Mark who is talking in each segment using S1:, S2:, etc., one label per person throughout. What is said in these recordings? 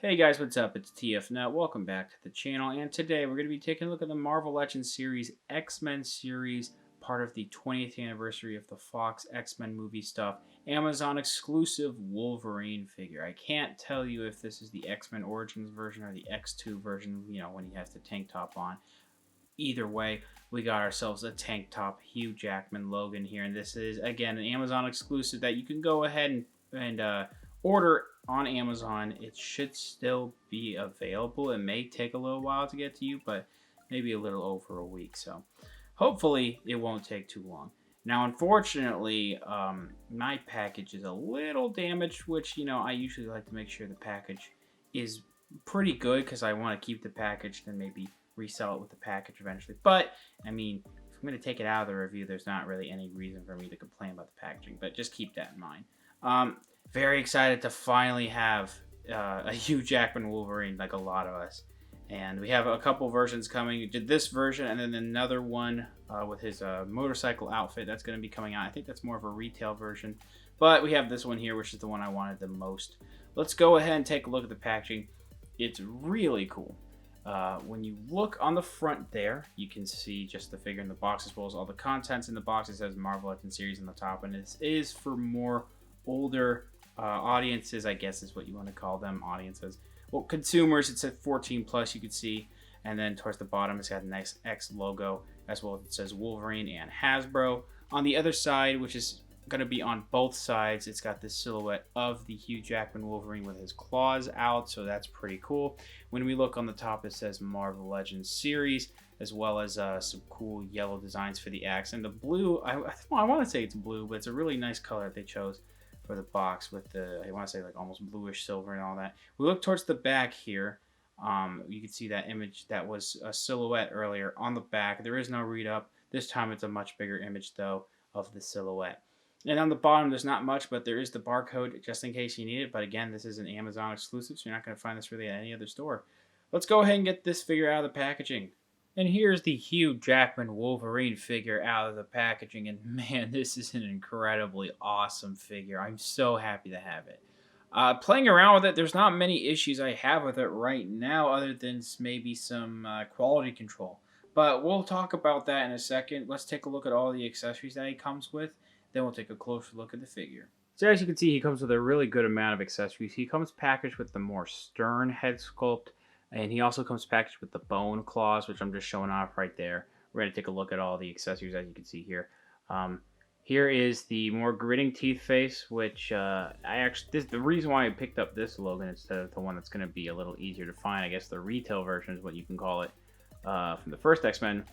S1: Hey guys, what's up? It's TF Nut. Welcome back to the channel, and today we're going to be taking a look at the Marvel Legends series, X-Men series, part of the 20th anniversary of the Fox X-Men movie stuff, Amazon exclusive Wolverine figure. I can't tell you if this is the X-Men Origins version or the X2 version, when he has the tank top on. Either way, we got ourselves a tank top Hugh Jackman Logan here, and this is, again, an Amazon exclusive that you can go ahead and order on Amazon. It should still be available. It may take a little while to get to you, but maybe a little over a week. So hopefully it won't take too long. Now, unfortunately, my package is a little damaged, which, I usually like to make sure the package is pretty good because I want to keep the package and maybe resell it with the package eventually. But, I mean, if I'm going to take it out of the review, there's not really any reason for me to complain about the packaging, but just keep that in mind. Very excited to finally have a Hugh Jackman Wolverine, like a lot of us. And we have a couple versions coming. We did this version and then another one with his motorcycle outfit that's going to be coming out. I think that's more of a retail version. But we have this one here, which is the one I wanted the most. Let's go ahead and take a look at the packaging. It's really cool. When you look on the front there, you can see just the figure in the box as well as all the contents in the box. It says Marvel Legends series on the top, and this is for more older audiences, I guess is what you want to call them, audiences. Well, consumers, it's at 14 plus, you can see, and then towards the bottom it's got a nice X logo as well as it says Wolverine and Hasbro. On the other side, which is going to be on both sides, it's got this silhouette of the Hugh Jackman Wolverine with his claws out, so that's pretty cool. When we look on the top, it says Marvel Legends series, as well as some cool yellow designs for the X, and the blue, I want to say it's blue, but it's a really nice color that they chose for the box with the, I want to say like almost bluish silver and all that. We look towards the back here. You can see that image that was a silhouette earlier on the back. There is no read up. This time it's a much bigger image though of the silhouette. And on the bottom there's not much, but there is the barcode just in case you need it. But again, this is an Amazon exclusive, so you're not going to find this really at any other store. Let's go ahead and get this figure out of the packaging. And here's the Hugh Jackman Wolverine figure out of the packaging, and man, this is an incredibly awesome figure. I'm so happy to have it. Playing around with it, there's not many issues I have with it right now other than maybe some quality control. But we'll talk about that in a second. Let's take a look at all the accessories that he comes with. Then we'll take a closer look at the figure. So as you can see, he comes with a really good amount of accessories. He comes packaged with the more stern head sculpt. And he also comes packaged with the bone claws, which I'm just showing off right there. We're going to take a look at all the accessories as you can see here. Here is the more gritting teeth face, which the reason why I picked up this Logan instead of the one that's going to be a little easier to find, I guess the retail version is what you can call it, from the first X-Men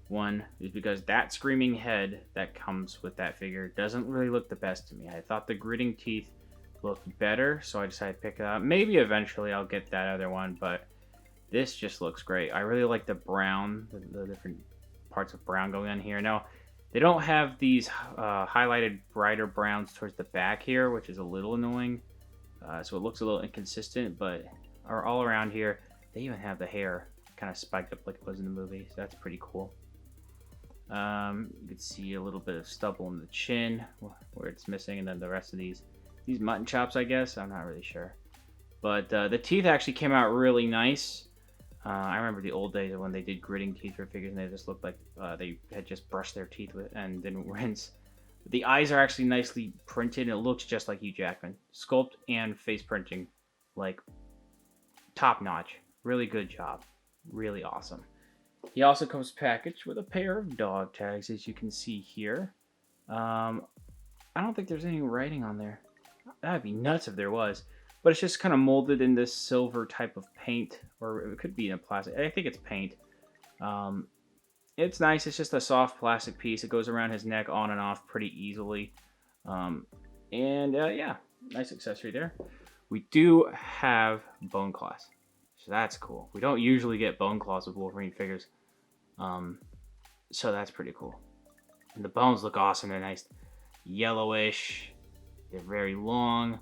S1: one, is because that screaming head that comes with that figure doesn't really look the best to me. I thought the gritting teeth looked better, so I decided to pick it up. Maybe eventually I'll get that other one, but this just looks great. I really like the brown, the different parts of brown going on here. Now, they don't have these highlighted brighter browns towards the back here, which is a little annoying. So it looks a little inconsistent, but all around here, they even have the hair kind of spiked up like it was in the movie. So that's pretty cool. You can see a little bit of stubble in the chin where it's missing, and then the rest of these mutton chops, I guess. I'm not really sure. But the teeth actually came out really nice. I remember the old days when they did gritting teeth for figures and they just looked like they had just brushed their teeth with and didn't rinse. The eyes are actually nicely printed and it looks just like Hugh Jackman. Sculpt and face printing, like top notch. Really good job. Really awesome. He also comes packaged with a pair of dog tags, as you can see here. I don't think there's any writing on there. That'd be nuts if there was. But it's just kind of molded in this silver type of paint, or it could be in plastic. I think it's paint. It's nice. It's just a soft plastic piece. It goes around his neck on and off pretty easily. Yeah, nice accessory there. We do have bone claws, so that's cool. We don't usually get bone claws with Wolverine figures, so that's pretty cool. And the bones look awesome. They're nice yellowish. They're very long.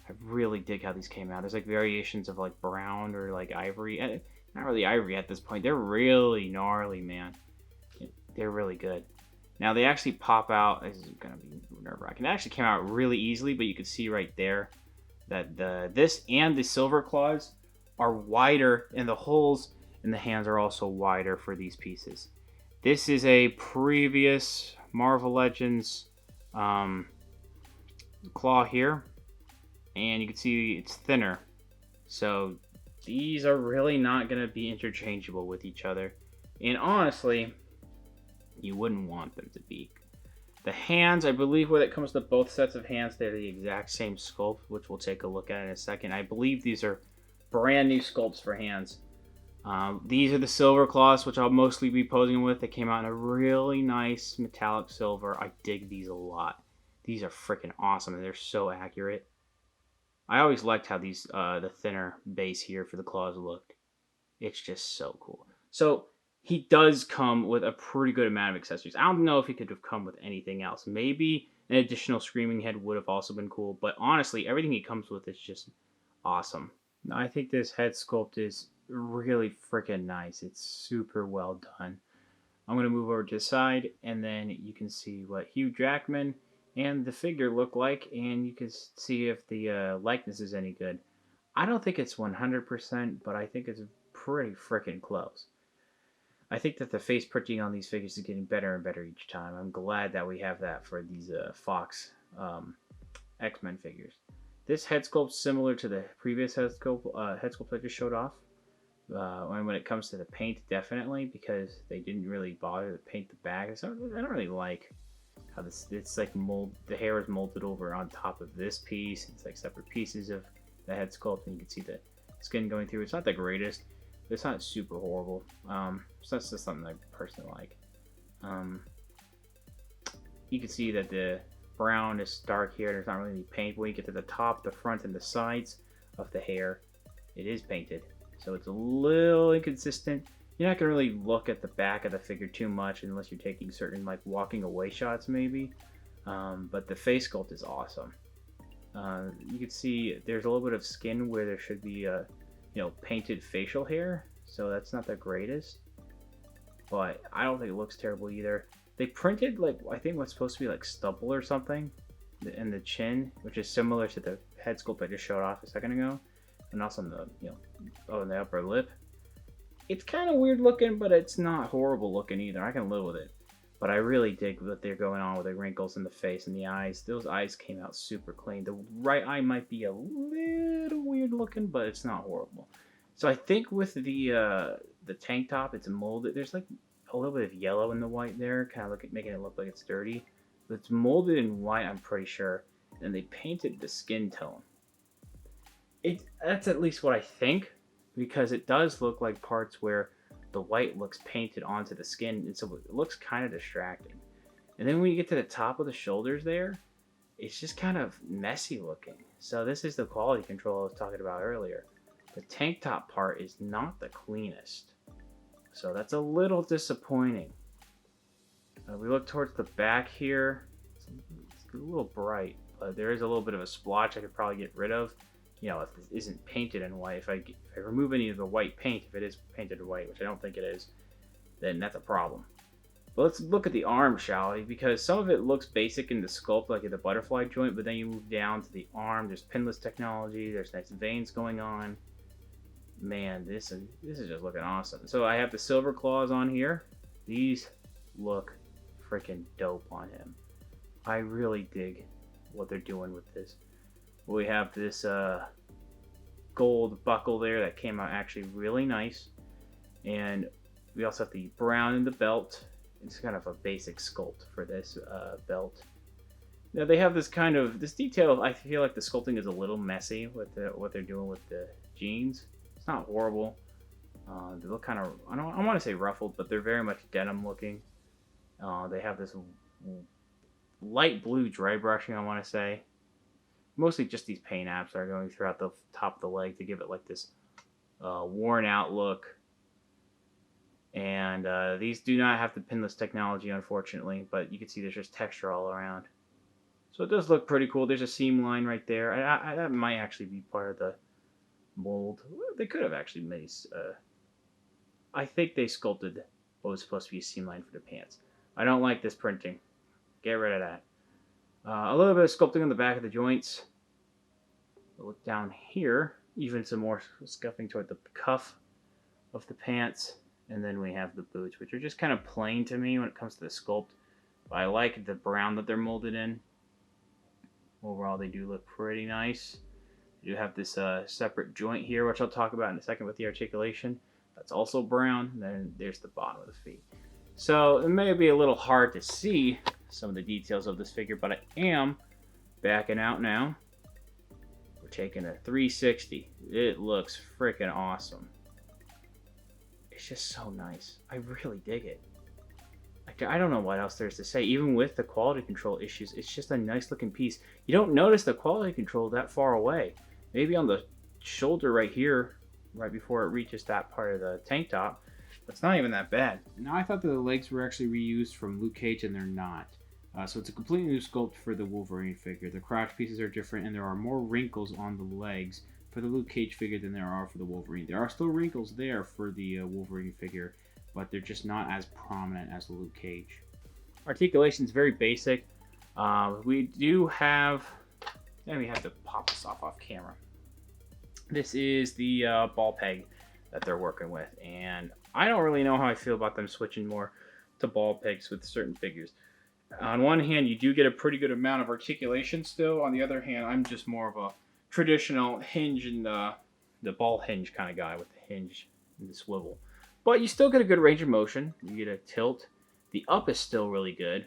S1: I really dig how these came out. There's like variations of like brown or like ivory. And not really ivory at this point. They're really gnarly, man. They're really good. Now they actually pop out. This is going to be nerve-wracking. It actually came out really easily, but you can see right there that this and the silver claws are wider, and the holes in the hands are also wider for these pieces. This is a previous Marvel Legends claw here, and you can see it's thinner. So these are really not going to be interchangeable with each other. And honestly, you wouldn't want them to be. The hands, I believe when it comes to both sets of hands, they're the exact same sculpt, which we'll take a look at in a second. I believe these are brand new sculpts for hands. These are the silver claws, which I'll mostly be posing with. They came out in a really nice metallic silver. I dig these a lot. These are freaking awesome, and they're so accurate. I always liked how these the thinner base here for the claws looked. It's just so cool. So he does come with a pretty good amount of accessories. I don't know if he could have come with anything else. Maybe an additional screaming head would have also been cool. But honestly, everything he comes with is just awesome. Now, I think this head sculpt is really freaking nice. It's super well done. I'm going to move over to the side, and then you can see what Hugh Jackman and the figure look like, and you can see if the likeness is any good. I don't think it's 100%, but I think it's pretty freaking close. I think that the face printing on these figures is getting better and better each time. I'm glad that we have that for these Fox X-Men figures. This head sculpt's similar to the previous head sculpt I just showed off. When it comes to the paint, definitely, because they didn't really bother to paint the back. I don't really like how it's like the hair is molded over on top of this piece. It's like separate pieces of the head sculpt, and you can see the skin going through. It's not the greatest, but it's not super horrible. So that's just something I personally like. You can see that the brown is dark here. There's not really any paint. When you get to the top, the front, and the sides of the hair, it is painted. So it's a little inconsistent. You're not going to really look at the back of the figure too much unless you're taking certain like walking away shots maybe. But the face sculpt is awesome. You can see there's a little bit of skin where there should be painted facial hair. So that's not the greatest. But I don't think it looks terrible either. They printed like I think what's supposed to be like stubble or something in the chin, which is similar to the head sculpt I just showed off a second ago. And also in the upper lip. It's kind of weird looking, but it's not horrible looking either. I can live with it. But I really dig what they're going on with the wrinkles in the face and the eyes. Those eyes came out super clean. The right eye might be a little weird looking, but it's not horrible. So I think with the tank top, it's molded. There's like a little bit of yellow in the white there, kind of making it look like it's dirty. But it's molded in white, I'm pretty sure. And they painted the skin tone. That's at least what I think, because it does look like parts where the white looks painted onto the skin, and so it looks kind of distracting. And then when you get to the top of the shoulders there, it's just kind of messy looking. So this is the quality control I was talking about earlier. The tank top part is not the cleanest, so that's a little disappointing. We look towards the back here. It's a little bright, but there is a little bit of a splotch I could probably get rid of. If this isn't painted in white, if I remove any of the white paint, if it is painted white, which I don't think it is, then that's a problem. But let's look at the arm, shall we? Because some of it looks basic in the sculpt, like in the butterfly joint, but then you move down to the arm. There's pinless technology. There's nice veins going on. Man, this is just looking awesome. So I have the silver claws on here. These look freaking dope on him. I really dig what they're doing with this. We have this gold buckle there that came out actually really nice. And we also have the brown in the belt. It's kind of a basic sculpt for this belt. Now they have this detail. I feel like the sculpting is a little messy with what they're doing with the jeans. It's not horrible. They look kind of, I want to say ruffled, but they're very much denim looking. They have this light blue dry brushing, I want to say. Mostly just these paint apps are going throughout the top of the leg to give it like this worn out look. And these do not have the pinless technology, unfortunately, but you can see there's just texture all around. So it does look pretty cool. There's a seam line right there. That might actually be part of the mold. They could have actually made... I think they sculpted what was supposed to be a seam line for the pants. I don't like this printing. Get rid of that. A little bit of sculpting on the back of the joints. Look down here, even some more scuffing toward the cuff of the pants. And then we have the boots, which are just kind of plain to me when it comes to the sculpt. But I like the brown that they're molded in. Overall, they do look pretty nice. You do have this separate joint here, which I'll talk about in a second with the articulation. That's also brown. And then there's the bottom of the feet. So it may be a little hard to see some of the details of this figure, but I am backing out now. We're taking a 360. It looks freaking awesome. It's just so nice. I really dig it. I don't know what else there's to say. Even with the quality control issues, it's just a nice looking piece. You don't notice the quality control that far away. Maybe on the shoulder right here, right before it reaches that part of the tank top. But it's not even that bad. Now, I thought that the legs were actually reused from Luke Cage, and they're not. So it's a completely new sculpt for the Wolverine figure. The crotch pieces are different, and there are more wrinkles on the legs for the Luke Cage figure than there are for the Wolverine. There are still wrinkles there for the Wolverine figure, but they're just not as prominent as the Luke Cage. Articulation is very basic. We do have, and we have to pop this off camera. This is the ball peg that they're working with, and I don't really know how I feel about them switching more to ball pegs with certain figures. On one hand, you do get a pretty good amount of articulation still. On the other hand, I'm just more of a traditional hinge and the ball hinge kind of guy with the hinge and the swivel. But you still get a good range of motion. You get a tilt. The up is still really good.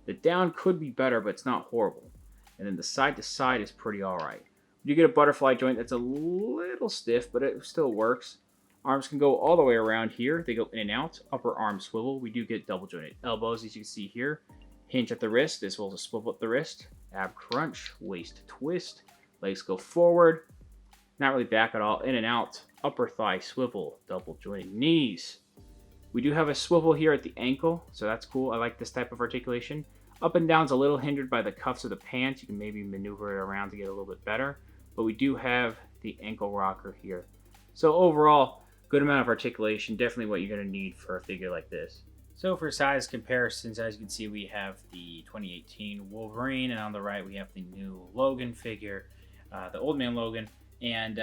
S1: The down could be better, but it's not horrible. And then the side to side is pretty alright. You get a butterfly joint that's a little stiff, but it still works. Arms can go all the way around here. They go in and out. Upper arm swivel. We do get double jointed elbows, as you can see here. Hinge at the wrist, as well as a swivel at the wrist. Ab crunch, waist twist. Legs go forward. Not really back at all. In and out. Upper thigh swivel. Double jointed knees. We do have a swivel here at the ankle, so that's cool. I like this type of articulation. Up and down's a little hindered by the cuffs of the pants. You can maybe maneuver it around to get a little bit better. But we do have the ankle rocker here. So overall, good amount of articulation. Definitely what you're going to need for a figure like this. So for size comparisons, as you can see, we have the 2018 Wolverine, and on the right we have the new Logan figure, the Old Man Logan, and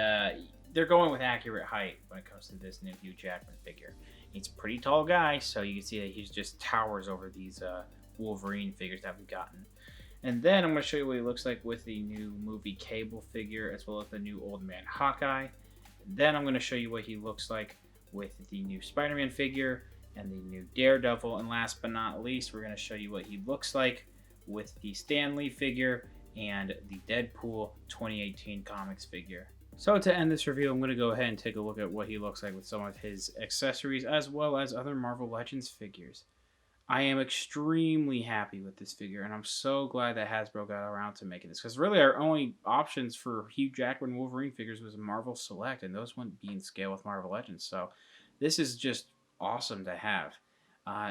S1: they're going with accurate height when it comes to this new Hugh Jackman figure. He's a pretty tall guy, so you can see that he just towers over these Wolverine figures that we've gotten. And then I'm going to show you what he looks like with the new movie Cable figure, as well as the new Old Man Hawkeye. Then I'm going to show you what he looks like with the new Spider-Man figure and the new Daredevil. And last but not least, we're going to show you what he looks like with the Stan Lee figure and the Deadpool 2018 comics figure. So to end this review, I'm going to go ahead and take a look at what he looks like with some of his accessories, as well as other Marvel Legends figures. I am extremely happy with this figure, and I'm so glad that Hasbro got around to making this, because really our only options for Hugh Jackman Wolverine figures was Marvel Select, and those wouldn't be in scale with Marvel Legends. So this is just awesome to have.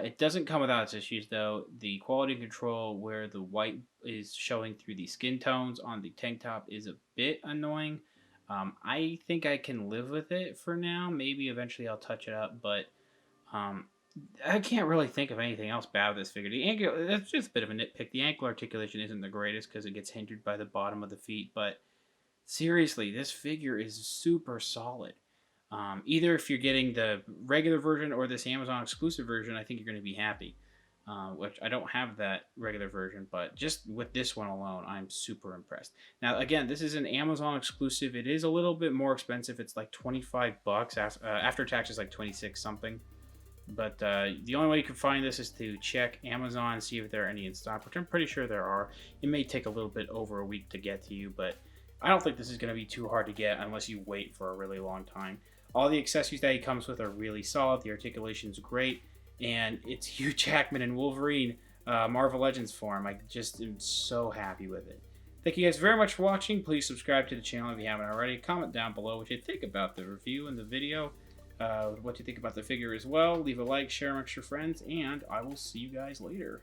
S1: It doesn't come without its issues, though. The quality control where the white is showing through the skin tones on the tank top is a bit annoying. I think I can live with it for now. Maybe eventually I'll touch it up, but I can't really think of anything else bad with this figure. The ankle, that's just a bit of a nitpick. The ankle articulation isn't the greatest because it gets hindered by the bottom of the feet, but seriously, this figure is super solid. Either if you're getting the regular version or this Amazon exclusive version, I think you're going to be happy. Which I don't have that regular version, but just with this one alone, I'm super impressed. Now, again, this is an Amazon exclusive. It is a little bit more expensive. It's like $25. After tax is like 26 something. But the only way you can find this is to check Amazon and see if there are any in stock, which I'm pretty sure there are. It may take a little bit over a week to get to you, but I don't think this is going to be too hard to get unless you wait for a really long time. All the accessories that he comes with are really solid. The articulation's great. And it's Hugh Jackman and Wolverine Marvel Legends form. I just am so happy with it. Thank you guys very much for watching. Please subscribe to the channel if you haven't already. Comment down below what you think about the review and the video. What you think about the figure as well. Leave a like, share amongst your friends, and I will see you guys later.